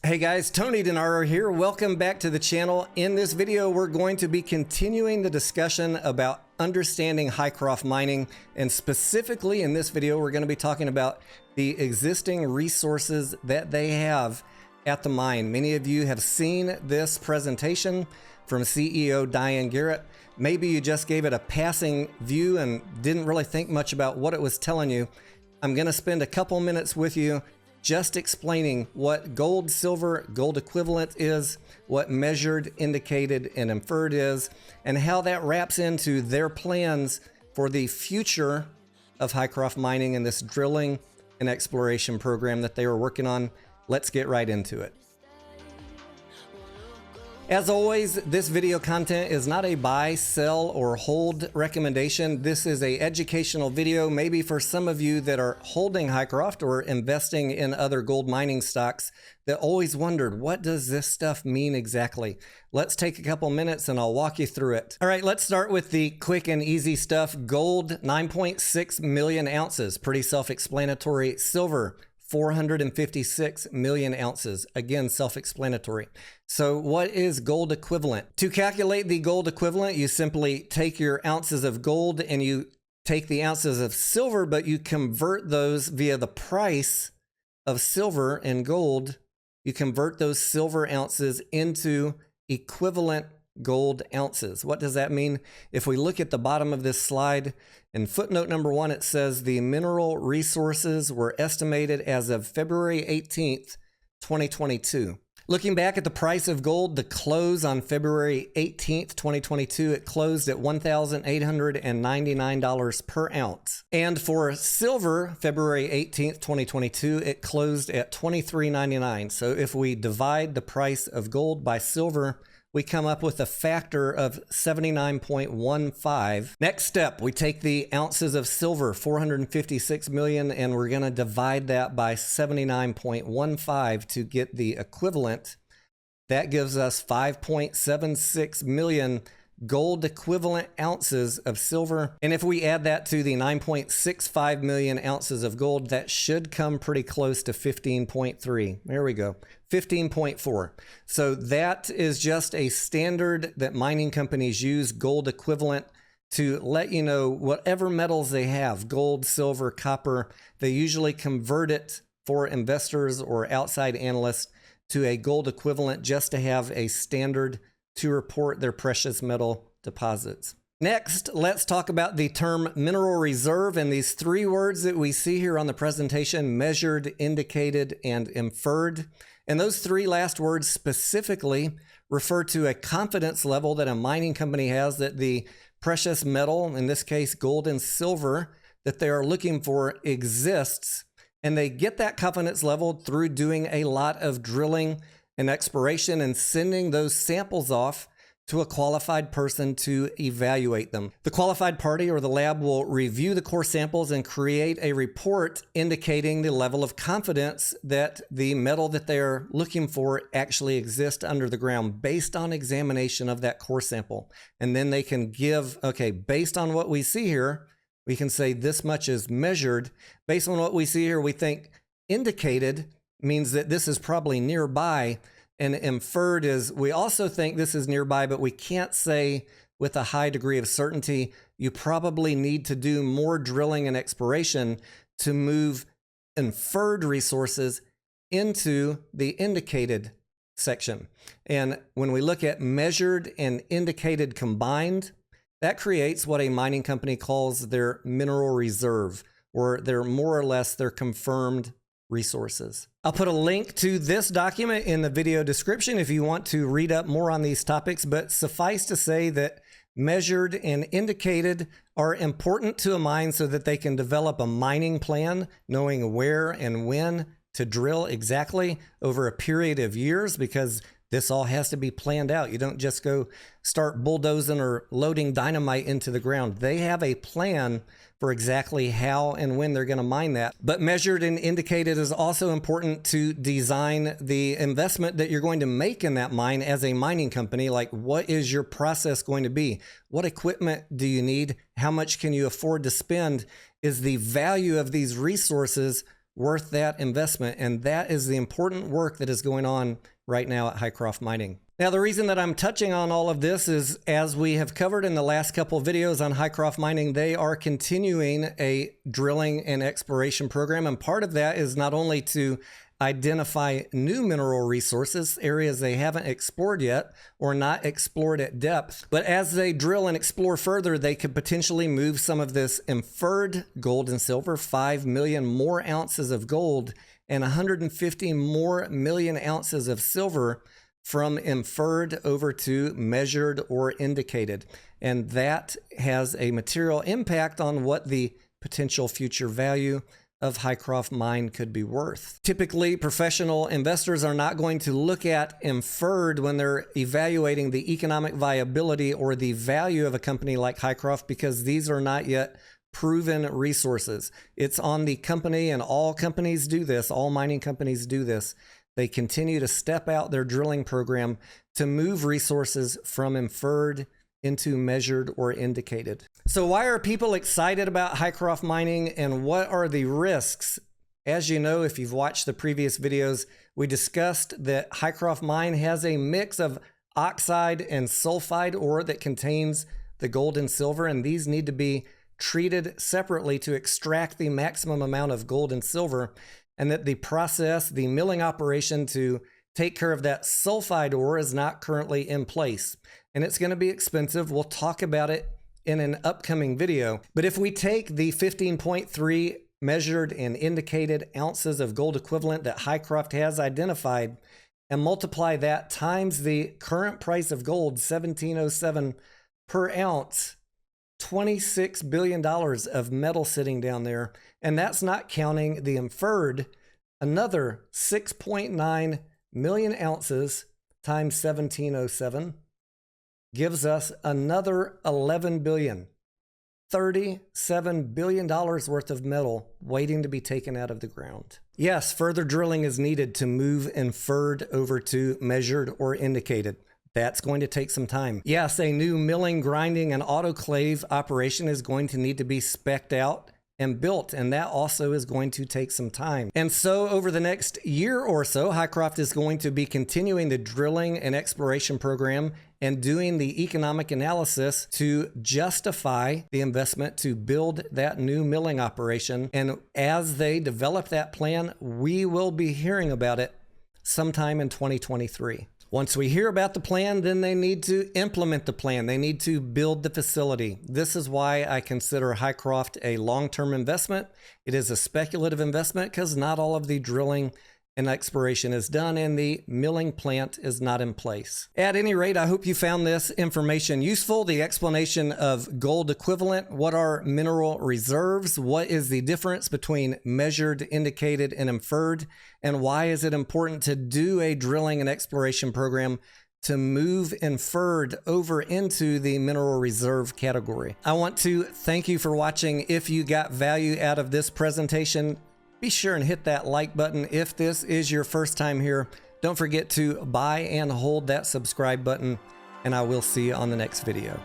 Hey guys, Tony Denaro here. Welcome back to the channel. In this video, we're going to be continuing the discussion about understanding Hycroft mining, and specifically in this video, we're going to be talking about the existing resources that they have at the mine. Many of you have seen this presentation from CEO Diane Garrett. Maybe you just gave it a passing view and didn't really think much about what it was telling you. I'm going to spend a couple minutes with you just explaining what gold, silver, gold equivalent is, what measured, indicated, and inferred is, and how that wraps into their plans for the future of Hycroft mining and this drilling and exploration program that they are working on. Let's get right into it. As always, this video content is not a buy, sell, or hold recommendation. This is an educational video, maybe for some of you that are holding Hycroft or investing in other gold mining stocks that always wondered, what does this stuff mean exactly? Let's take a couple minutes and I'll walk you through it. All right, let's start with the quick and easy stuff. Gold, 9.6 million ounces, pretty self-explanatory. Silver, 456 million ounces. Again, self-explanatory. So what is gold equivalent? To calculate the gold equivalent, you simply take your ounces of gold and you take the ounces of silver, but you convert those via the price of silver and gold. You convert those silver ounces into equivalent gold ounces. What does that mean? If we look at the bottom of this slide, in footnote number 1, it says the mineral resources were estimated as of February 18th, 2022. Looking back at the price of gold, the close on February 18th, 2022, it closed at $1,899 per ounce. And for silver, February 18th, 2022, it closed at $23.99. So if we divide the price of gold by silver, we come up with a factor of 79.15. Next step, we take the ounces of silver, 456 million, and we're going to divide that by 79.15 to get the equivalent. That gives us 5.76 million gold equivalent ounces of silver. And if we add that to the 9.65 million ounces of gold, that should come pretty close to 15.3. There we go. 15.4. So that is just a standard that mining companies use, gold equivalent, to let you know whatever metals they have, gold, silver, copper, they usually convert it for investors or outside analysts to a gold equivalent just to have a standard to report their precious metal deposits. Next, let's talk about the term mineral reserve and these three words that we see here on the presentation: measured, indicated, and inferred. And those three last words specifically refer to a confidence level that a mining company has that the precious metal, in this case gold and silver, that they are looking for exists. And they get that confidence level through doing a lot of drilling and exploration and sending those samples off to a qualified person to evaluate them. The qualified party or the lab will review the core samples and create a report indicating the level of confidence that the metal that they're looking for actually exists under the ground based on examination of that core sample. And then they can give, okay, based on what we see here, we can say this much is measured. Based on what we see here, we think indicated means that this is probably nearby, and inferred is we also think this is nearby, but we can't say with a high degree of certainty. You probably need to do more drilling and exploration to move inferred resources into the indicated section. And when we look at measured and indicated combined, that creates what a mining company calls their mineral reserve, or they're more or less their confirmed resources. I'll put a link to this document in the video description if you want to read up more on these topics, but suffice to say that measured and indicated are important to a mine so that they can develop a mining plan, knowing where and when to drill exactly over a period of years, because this all has to be planned out. You don't just go start bulldozing or loading dynamite into the ground. They have a plan for exactly how and when they're going to mine that. But measured and indicated is also important to design the investment that you're going to make in that mine as a mining company. Like, what is your process going to be? What equipment do you need? How much can you afford to spend? Is the value of these resources worth that investment. And that is the important work that is going on right now at Hycroft Mining. Now, the reason that I'm touching on all of this is, as we have covered in the last couple of videos on Hycroft Mining, they are continuing a drilling and exploration program. And part of that is not only to identify new mineral resources, areas they haven't explored yet or not explored at depth, but as they drill and explore further, they could potentially move some of this inferred gold and silver, 5 million more ounces of gold and 150 more million ounces of silver, from inferred over to measured or indicated. And that has a material impact on what the potential future value of Hycroft Mine could be worth. Typically, professional investors are not going to look at inferred when they're evaluating the economic viability or the value of a company like Hycroft, because these are not yet proven resources. It's on the company, and all companies do this, all mining companies do this. They continue to step out their drilling program to move resources from inferred into measured or indicated. So why are people excited about Hycroft Mining, and what are the risks? As you know, if you've watched the previous videos, we discussed that Hycroft Mine has a mix of oxide and sulfide ore that contains the gold and silver, and these need to be treated separately to extract the maximum amount of gold and silver. And that the process, the milling operation to take care of that sulfide ore is not currently in place. And it's going to be expensive. We'll talk about it in an upcoming video. But if we take the 15.3 measured and indicated ounces of gold equivalent that Hycroft has identified and multiply that times the current price of gold, $17.07 per ounce, $26 billion of metal sitting down there. And that's not counting the inferred, another 6.9 million ounces times 1707 gives us another 11 billion, $37 billion worth of metal waiting to be taken out of the ground. Yes, further drilling is needed to move inferred over to measured or indicated. That's going to take some time. Yes, a new milling, grinding, and autoclave operation is going to need to be spec'd out and built, and that also is going to take some time. And so over the next year or so, Hycroft is going to be continuing the drilling and exploration program and doing the economic analysis to justify the investment to build that new milling operation. And as they develop that plan, we will be hearing about it sometime in 2023. Once we hear about the plan, then they need to implement the plan. They need to build the facility. This is why I consider Hycroft a long-term investment. It is a speculative investment because not all of the drilling and exploration is done and the milling plant is not in place. At any rate, I hope you found this information useful. The explanation of gold equivalent, what are mineral reserves, what is the difference between measured, indicated, and inferred, and why is it important to do a drilling and exploration program to move inferred over into the mineral reserve category. I want to thank you for watching. If you got value out of this presentation, be sure and hit that like button. If this is your first time here, don't forget to buy and hold that subscribe button, and I will see you on the next video.